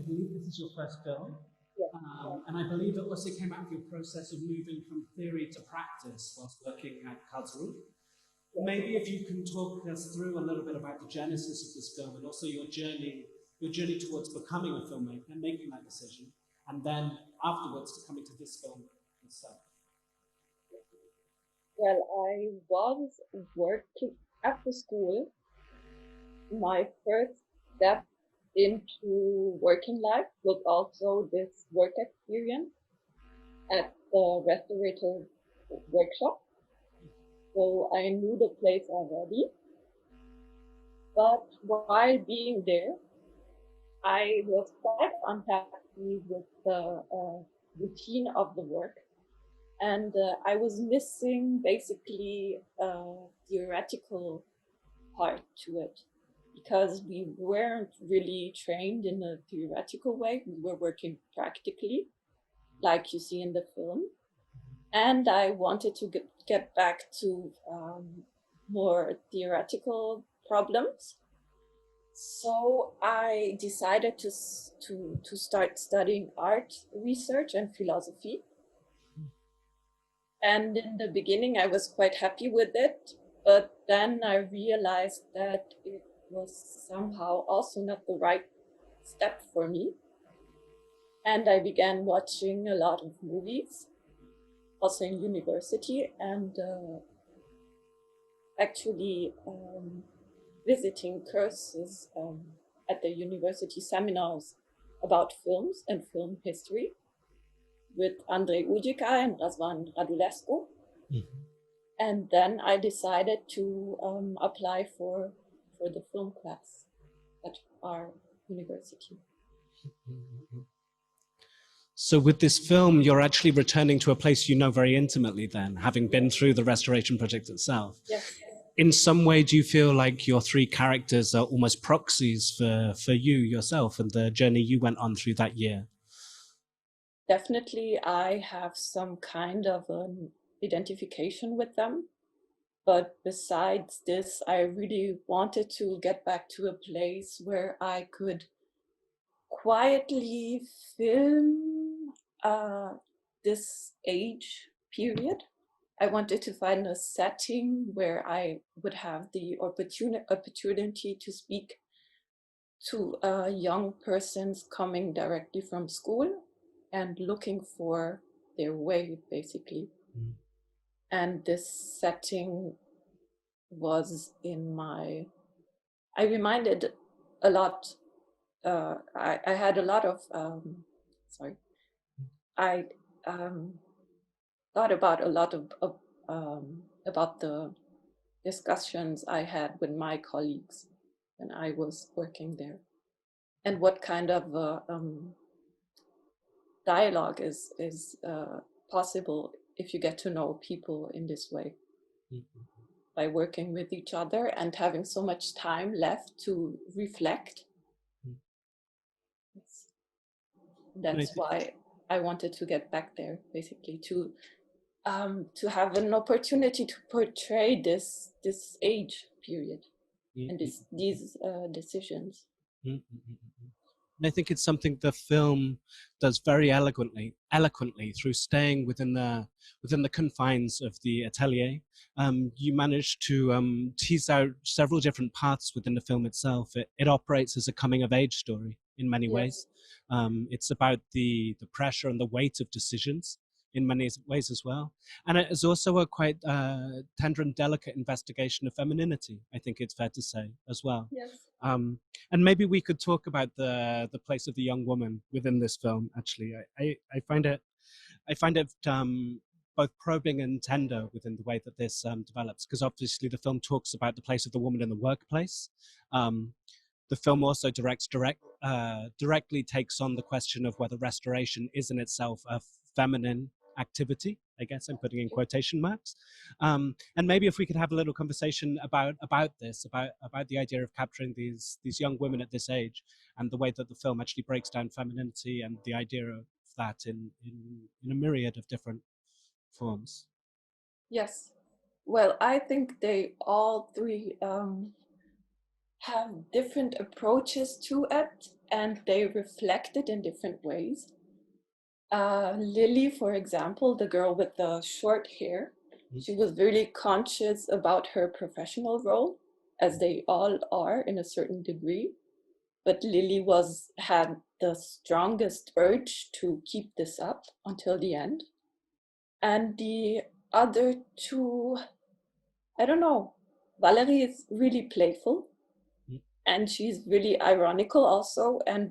I believe this is your first film, Yeah. and I believe it also came out of your process of moving from theory to practice whilst working at Culturgest. Maybe if you can talk us through a little bit about the genesis of this film and also your journey towards becoming a filmmaker and making that decision, and then afterwards to coming to this film itself. Well, I was working after school. My first step into working life was also this work experience at the restorator workshop. So I knew the place already. But while being there, I was quite unhappy with the routine of the work. And I was missing basically a theoretical part to it, because we weren't really trained in a theoretical way. We were working practically, like you see in the film. And I wanted to get back to more theoretical problems. So I decided to start studying art research and philosophy. And in the beginning, I was quite happy with it. But then I realized that it was somehow also not the right step for me. And I began watching a lot of movies, also in university, and actually visiting courses at the university seminars about films and film history with Andrei Ujica and Razvan Radulescu. Mm-hmm. And then I decided to apply for the film class at our university. Mm-hmm. So with this film, you're actually returning to a place you know very intimately then, having been through the restoration project itself. Yes. In some way, do you feel like your three characters are almost proxies for you yourself and the journey you went on through that year? Definitely, I have some kind of an identification with them. But besides this, I really wanted to get back to a place where I could quietly film this age period. I wanted to find a setting where I would have the opportunity to speak to young persons coming directly from school and looking for their way, basically. Mm. And this setting was in my, I reminded a lot, I had a lot of, I thought about a lot of about the discussions I had with my colleagues when I was working there, and what kind of dialogue is possible if you get to know people in this way. Mm-hmm. By working with each other and having so much time left to reflect. Mm. That's why I wanted to get back there, basically, to have an opportunity to portray this age period. Mm-hmm. And these decisions. Mm-hmm. And I think it's something the film does very eloquently through staying within the confines of the Atelier. You managed to tease out several different paths within the film itself. It operates as a coming of age story in many ways. It's about the pressure and the weight of decisions in many ways as well. And it is also a quite tender and delicate investigation of femininity, I think it's fair to say, as well. Yes. And maybe we could talk about the place of the young woman within this film, actually. I find it both probing and tender within the way that this develops, because obviously the film talks about the place of the woman in the workplace. The film also directly takes on the question of whether restoration is in itself a feminine activity, I guess I'm putting in quotation marks. And maybe if we could have a little conversation about this, about the idea of capturing these young women at this age, and the way that the film actually breaks down femininity and the idea of that in a myriad of different forms. Yes. Well, I think they all three have different approaches to it, and they reflected in different ways. Lily, for example, the girl with the short hair, she was really conscious about her professional role, as they all are in a certain degree. But Lily had the strongest urge to keep this up until the end. And the other two, I don't know, Valerie is really playful, and she's really ironical also, and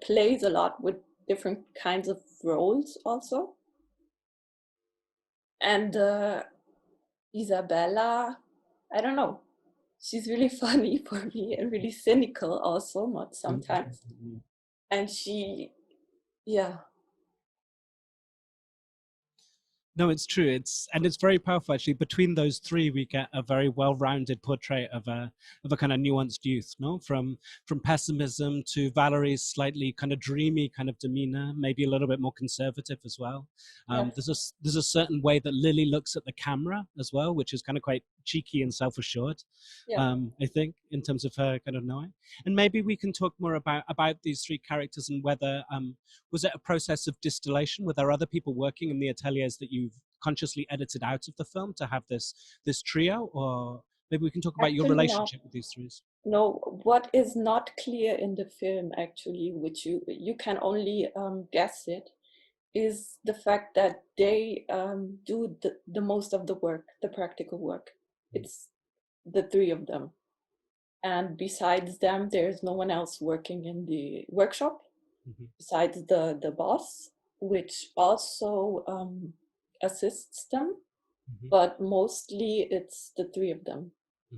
plays a lot with different kinds of roles also. And Isabella, I don't know, she's really funny for me and really cynical also, not sometimes. And yeah. No, it's true. It's very powerful actually. Between those three, we get a very well-rounded portrait of a kind of nuanced youth, no? From pessimism to Valerie's slightly kind of dreamy kind of demeanor, maybe a little bit more conservative as well. Yes. There's a certain way that Lily looks at the camera as well, which is kind of quite cheeky and self-assured. Yeah. I think in terms of her kind of knowing. And maybe we can talk more about these three characters and whether was it a process of distillation? Were there other people working in the ateliers that you've consciously edited out of the film to have this trio? Or maybe we can talk about your relationship with these three. No, what is not clear in the film actually, which you can only guess it, is the fact that they do the most of the work, the practical work. It's the three of them. And besides them, there's no one else working in the workshop, besides the boss, which also assists them, but mostly it's the three of them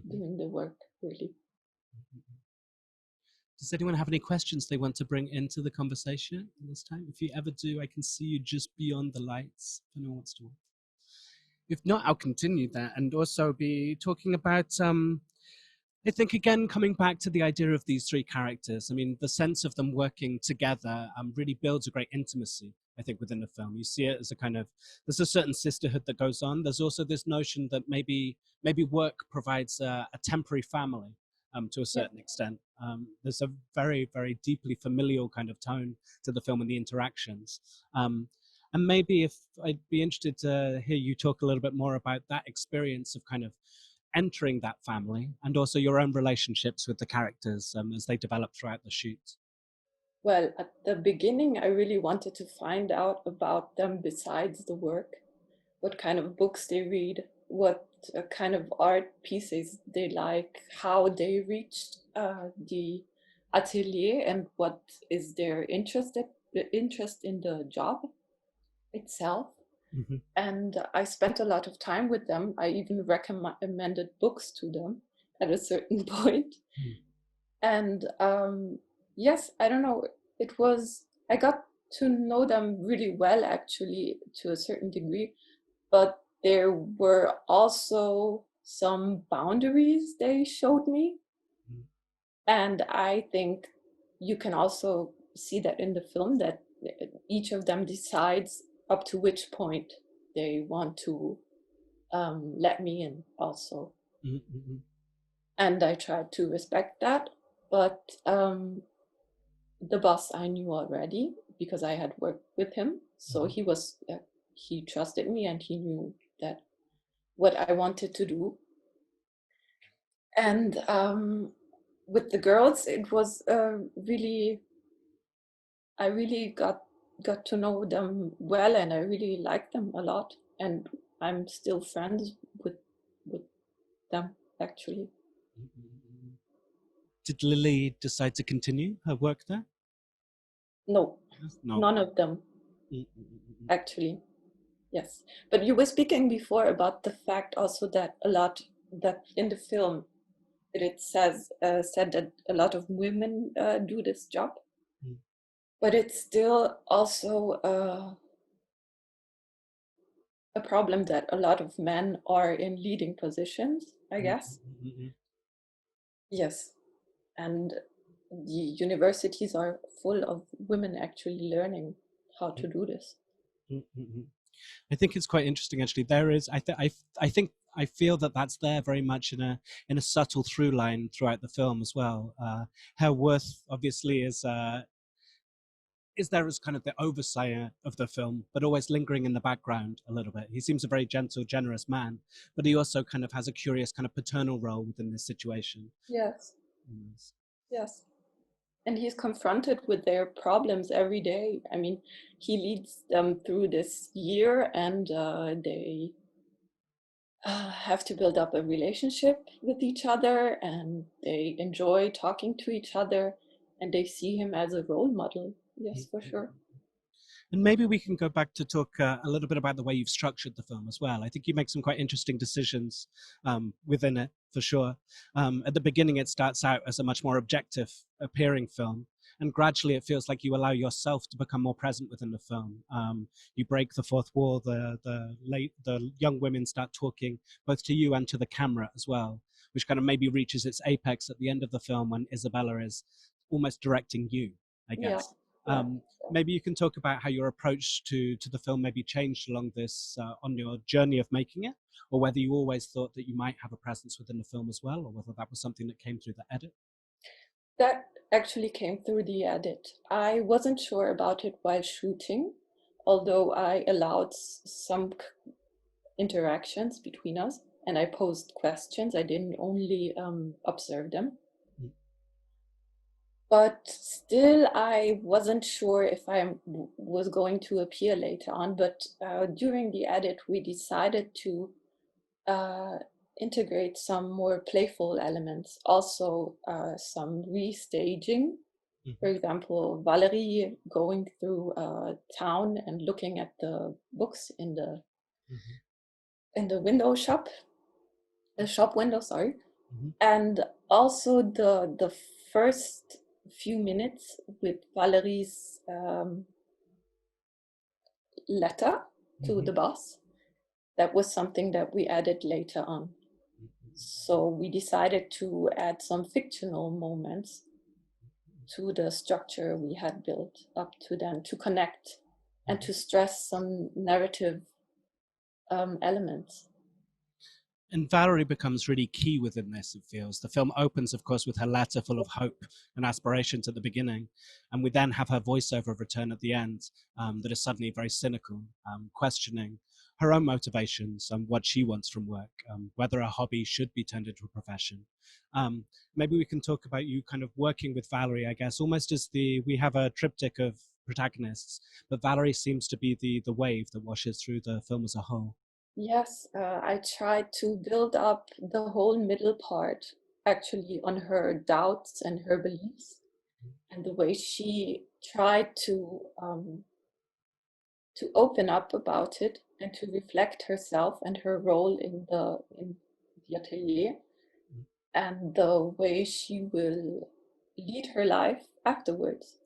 doing the work, really. Does anyone have any questions they want to bring into the conversation this time? If you ever do, I can see you just beyond the lights. If anyone wants to. If not, I'll continue that and also be talking about I think, again, coming back to the idea of these three characters, I mean, the sense of them working together really builds a great intimacy, I think, within the film. You see it as a kind of, there's a certain sisterhood that goes on. There's also this notion that maybe work provides a temporary family to a certain extent. There's a very, very deeply familial kind of tone to the film and the interactions. And maybe if I'd be interested to hear you talk a little bit more about that experience of kind of entering that family and also your own relationships with the characters as they develop throughout the shoot. Well, at the beginning, I really wanted to find out about them besides the work, what kind of books they read, what kind of art pieces they like, how they reached the atelier, and what is their interest in the job itself. And I spent a lot of time with them. I even recommended books to them at a certain point. And yes, I don't know, I got to know them really well, actually, to a certain degree, but there were also some boundaries they showed me. And I think you can also see that in the film, that each of them decides up to which point they want to let me in also. And I tried to respect that, but the boss I knew already because I had worked with him. So he trusted me and he knew that what I wanted to do. And with the girls, it was really, I really got to know them well, and I really liked them a lot, and I'm still friends with them, actually. Did Lily decide to continue her work there? No. None of them, actually. Yes, but you were speaking before about the fact also that that in the film it said that a lot of women do this job. But it's still also a problem that a lot of men are in leading positions, I guess. Yes, and the universities are full of women actually learning how to do this. I think it's quite interesting, actually. There is, I think I feel that that's there very much in a subtle through line throughout the film as well. Her worth obviously is there as kind of the overseer of the film, but always lingering in the background a little bit. He seems a very gentle, generous man, but he also kind of has a curious kind of paternal role within this situation. Yes. Yes. And he's confronted with their problems every day. I mean, he leads them through this year, and they have to build up a relationship with each other, and they enjoy talking to each other, and they see him as a role model. Yes, for sure. And maybe we can go back to talk a little bit about the way you've structured the film as well. I think you make some quite interesting decisions within it, for sure. At the beginning, it starts out as a much more objective appearing film. And gradually, it feels like you allow yourself to become more present within the film. You break the fourth wall. The young women start talking both to you and to the camera as well, which kind of maybe reaches its apex at the end of the film when Isabella is almost directing you, I guess. Yeah. Maybe you can talk about how your approach to the film maybe changed along this on your journey of making it, or whether you always thought that you might have a presence within the film as well, or whether that was something that came through the edit. That actually came through the edit. I wasn't sure about it while shooting, although I allowed some interactions between us, and I posed questions. I didn't only observe them. But still, I wasn't sure if I was going to appear later on. But during the edit, we decided to integrate some more playful elements, also some restaging. For example, Valerie going through town and looking at the books in the window shop, the shop window, sorry. And also the first few minutes with Valerie's letter to the boss. That was something that we added later on. So we decided to add some fictional moments to the structure we had built up to then, to connect and to stress some narrative elements. And Valerie becomes really key within this, it feels. The film opens, of course, with her letter full of hope and aspirations at the beginning. And we then have her voiceover return at the end that is suddenly very cynical, questioning her own motivations and what she wants from work, whether a hobby should be turned into a profession. Maybe we can talk about you kind of working with Valerie, I guess, almost as we have a triptych of protagonists, but Valerie seems to be the wave that washes through the film as a whole. Yes, I tried to build up the whole middle part actually on her doubts and her beliefs, and the way she tried to open up about it and to reflect herself and her role in the atelier, and the way she will lead her life afterwards.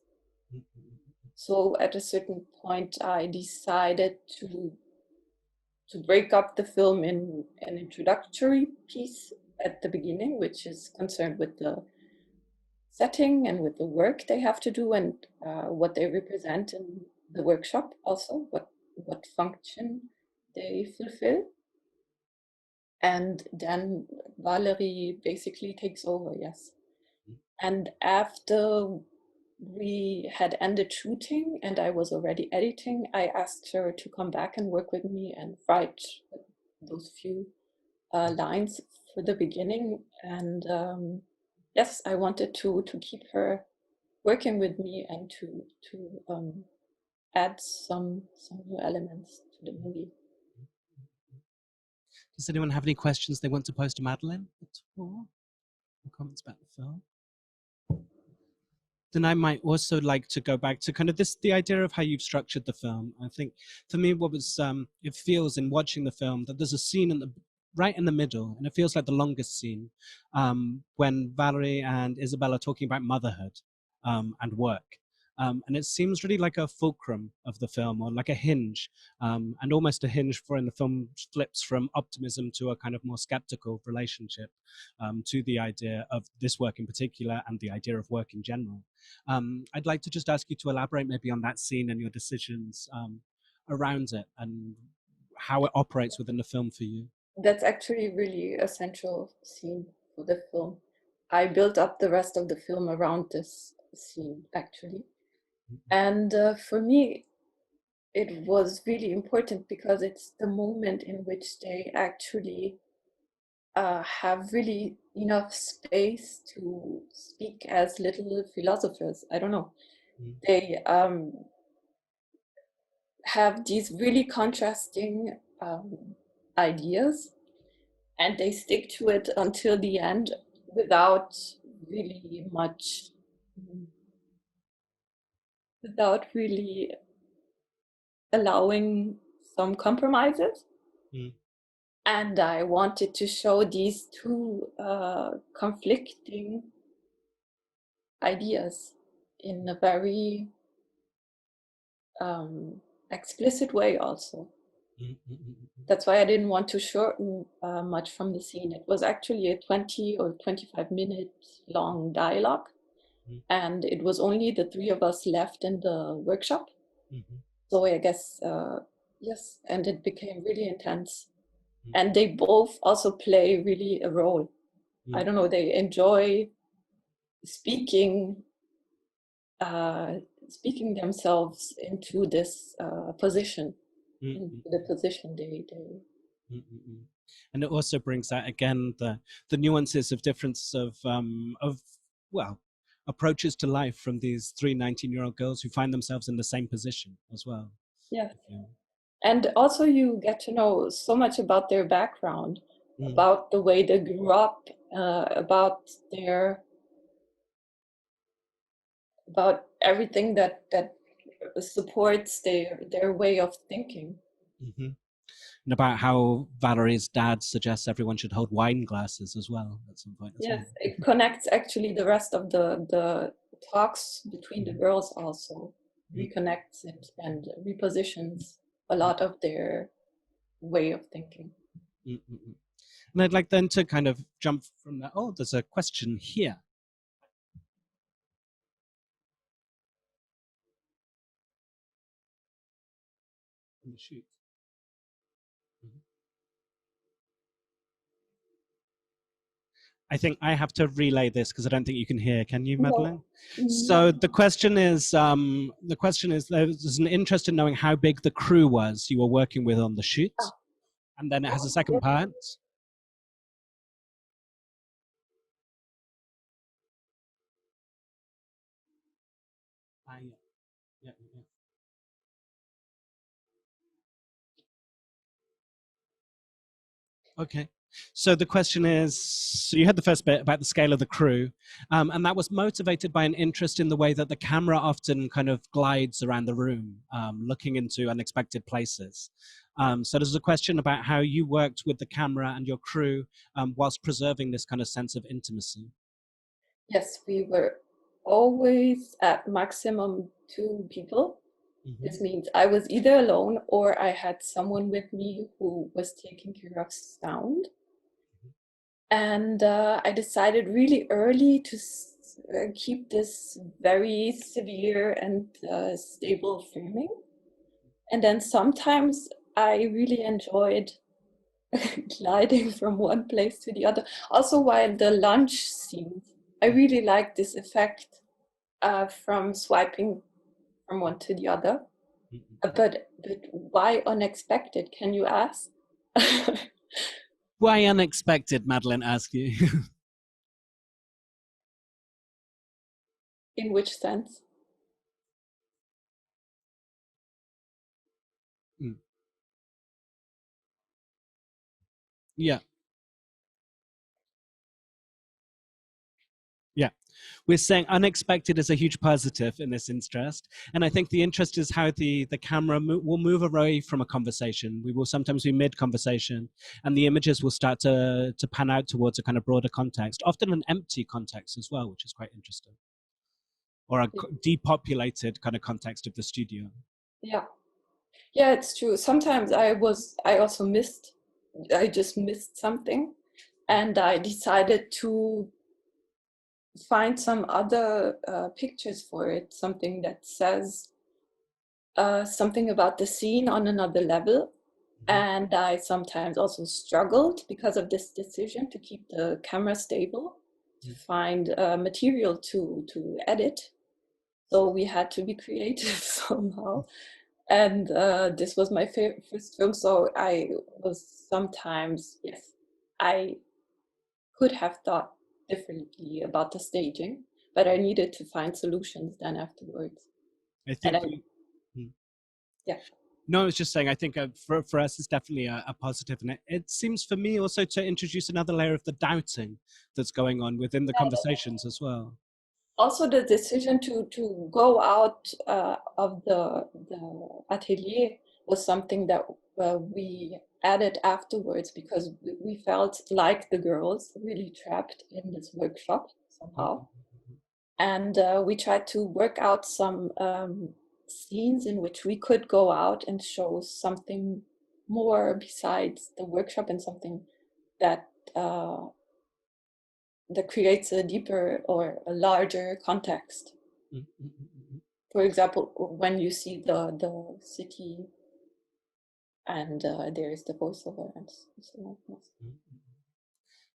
So at a certain point, I decided to break up the film in an introductory piece at the beginning, which is concerned with the setting and with the work they have to do and what they represent in the workshop, also what function they fulfill. And then Valerie basically takes over, yes. And after we had ended shooting and I was already editing, I asked her to come back and work with me and write those few lines for the beginning. And yes, I wanted to keep her working with me and to add some new elements to the movie. Does anyone have any questions they want to pose to Madeleine at all? Or comments about the film? Then I might also like to go back to kind of the idea of how you've structured the film. I think for me, what was, it feels in watching the film that there's a scene right in the middle, and it feels like the longest scene, when Valerie and Isabella are talking about motherhood and work. And it seems really like a fulcrum of the film, or like a hinge, and almost a hinge for when the film flips from optimism to a kind of more skeptical relationship to the idea of this work in particular and the idea of work in general. I'd like to just ask you to elaborate maybe on that scene and your decisions around it and how it operates within the film for you. That's actually really a central scene for the film. I built up the rest of the film around this scene, actually. And for me, it was really important because it's the moment in which they actually have really enough space to speak as little philosophers. I don't know. They have these really contrasting ideas, and they stick to it until the end without really much, without really allowing some compromises. And I wanted to show these two conflicting ideas in a very explicit way also. That's why I didn't want to shorten much from the scene. It was actually a 20 or 25 minute long dialogue, and it was only the three of us left in the workshop. So I guess, yes, and it became really intense. And they both also play really a role. I don't know, they enjoy speaking themselves into this position, into the position they And it also brings out again the nuances of difference of well, approaches to life from these three 19-year-old girls who find themselves in the same position as well. Yeah. And also you get to know so much about their background, about the way they grew up, about everything that supports their way of thinking. And about how Valerie's dad suggests everyone should hold wine glasses as well at some point. Yes, it connects actually the rest of the talks between the girls also, reconnects it and repositions a lot of their way of thinking. And I'd like then to kind of jump from that. Oh, there's a question here. Shoot. I think I have to relay this because I don't think you can hear. Can you, Madeleine? No. So the question is, there's an interest in knowing how big the crew was you were working with on the shoot, and then it has a second part. Yeah. Okay. So the question is, so you had the first bit about the scale of the crew, and that was motivated by an interest in the way that the camera often kind of glides around the room, looking into unexpected places. So there's a question about how you worked with the camera and your crew whilst preserving this kind of sense of intimacy. Yes, we were always at maximum 2 people. This means I was either alone or I had someone with me who was taking care of sound. And I decided really early to keep this very severe and stable framing. And then sometimes I really enjoyed gliding from one place to the other. Also, while the lunch scenes, I really like this effect from swiping from one to the other. But why unexpected, can you ask? Why unexpected, Madeleine asked you? In which sense? Yeah. Yeah. We're saying unexpected is a huge positive in this interest. And I think the interest is how the camera will move away from a conversation. We will sometimes be mid-conversation and the images will start to pan out towards a kind of broader context, often an empty context as well, which is quite interesting. Or a depopulated kind of context of the studio. Yeah. Yeah, it's true. Sometimes I just missed something and I decided to find some other pictures for it, something that says something about the scene on another level. And I sometimes also struggled because of this decision to keep the camera stable, to find material to edit. So we had to be creative somehow. And this was my first film, so I was sometimes, yes, I could have thought differently about the staging, but I needed to find solutions then afterwards. I think, yeah. No, I was just saying, I think for us, it's definitely a positive. And it seems for me also to introduce another layer of the doubting that's going on within the conversations as well. Also, the decision to go out of the atelier was something that we added afterwards, because we felt like the girls really trapped in this workshop somehow. And we tried to work out some scenes in which we could go out and show something more besides the workshop, and something that that creates a deeper or a larger context. For example, when you see the city and there is the voiceover and so on.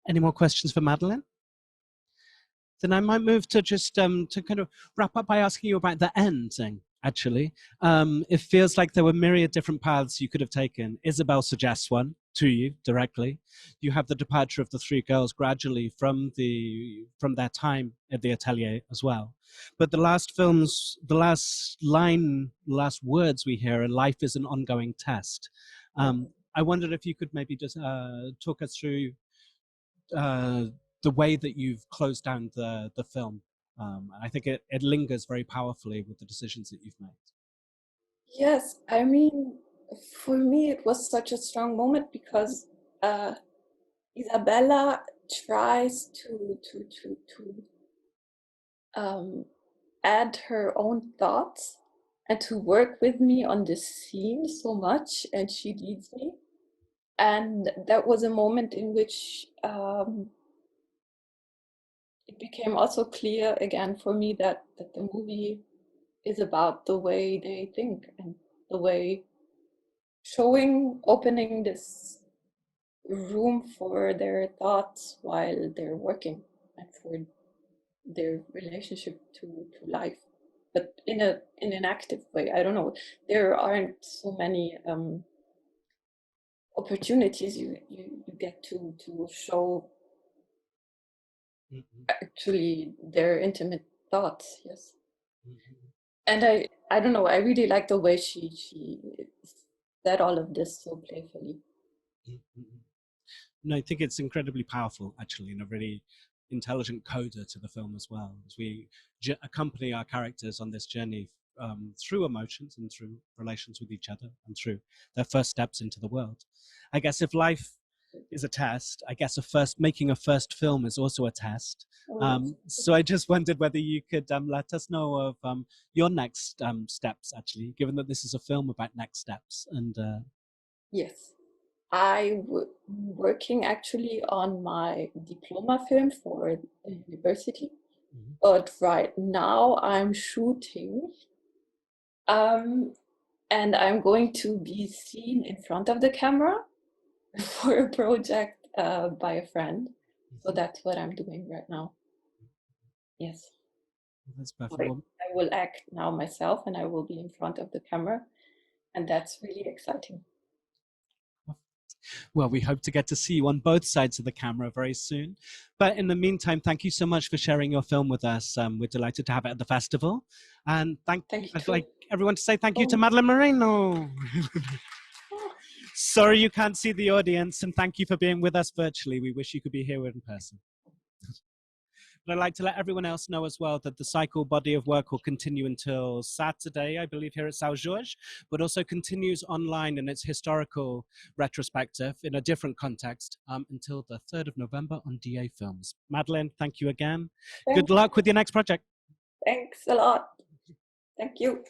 Any more questions for Madeleine? Then I might move to just to kind of wrap up by asking you about the ending, actually. It feels like there were myriad different paths you could have taken. Isabel suggests one to you directly. You have the departure of the three girls gradually from their time at the Atelier as well. But the last last words we hear are, life is an ongoing test. I wondered if you could maybe just talk us through the way that you've closed down the film. I think it lingers very powerfully with the decisions that you've made. Yes, I mean, for me it was such a strong moment, because Isabella tries to add her own thoughts and to work with me on this scene so much, and she leads me. And that was a moment in which it became also clear again for me that the movie is about the way they think, and the way opening this room for their thoughts while they're working, and for their relationship to life, but in an active way. I don't know, there aren't so many opportunities you get to show actually their intimate thoughts. Yes. And I don't know, I really like the way she said all of this so playfully. No, I think it's incredibly powerful, actually, and a really intelligent coda to the film as well, as we accompany our characters on this journey through emotions and through relations with each other and through their first steps into the world. I guess if life is a test, I guess making a first film is also a test. So I just wondered whether you could let us know of your next steps, actually, given that this is a film about next steps. And yes, I'm working actually on my diploma film for the university, but right now I'm shooting, and I'm going to be seen in front of the camera for a project by a friend. So that's what I'm doing right now. Yes. That's perfect. I will act now myself, and I will be in front of the camera, and that's really exciting. Well, we hope to get to see you on both sides of the camera very soon. But in the meantime, thank you so much for sharing your film with us. We're delighted to have it at the festival. And I'd like everyone to say thank you to Madeleine Merino. Sorry you can't see the audience, and thank you for being with us virtually. We wish you could be here in person. But I'd like to let everyone else know as well that the cycle body of work will continue until Saturday, I believe, here at São Jorge, but also continues online in its historical retrospective in a different context until the 3rd of November on DA Films. Madeleine, thank you again. Good luck with your next project. Thanks a lot. Thank you.